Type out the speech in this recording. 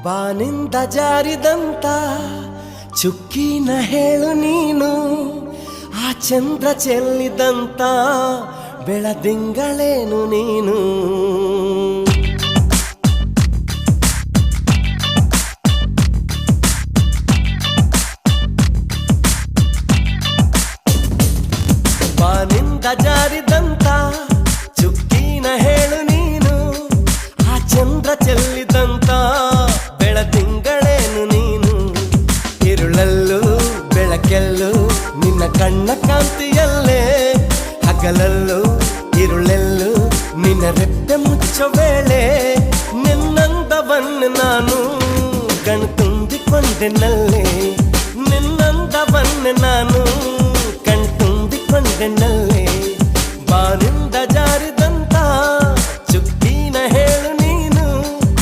ಬಾನಿಂದ ಜಾರಿದಂತ ಚುಕ್ಕಿನ ಹೇಳು ನೀನು, ಆ ಚಂದ್ರ ಚೆಲ್ಲಿದಂತ ಬೆಳದಿಂಗಳೇನು ನೀನು. ಬಾನಿಂದ ಜಾರಿದಂತ ಚುಕ್ಕಿನ ಹೇಳು ನೀನು, ಆ ಚಂದ್ರ ಚೆಲ್ಲಿದಂತ ಬೆಳದಿಂಗಳೇನು ನೀನು. ഇരുಳಲ್ಲೂ ಬೆಳಕೆಲ್ಲೂ ನಿನ್ನ ಕಣ್ಣ ಕಾಂತಿಯಲ್ಲೇ, ಹಗಲಲ್ಲೂ ഇരുಳೆಲ್ಲೂ ನಿನ್ನ ರೆಪ್ಪೆ ಮುಚ್ಚೋ ವೇಳೆ. ನಿನ್ನಂದವನ್ನು ನಾನು ಕಣ್ತುಂಬಿಕೊಂಡೆನಲ್ಲೇ, ನಿನ್ನಂದವನ್ನು ನಾನು ಕಣ್ತುಂಬಿಕೊಂಡೆನಲ್ಲೇ.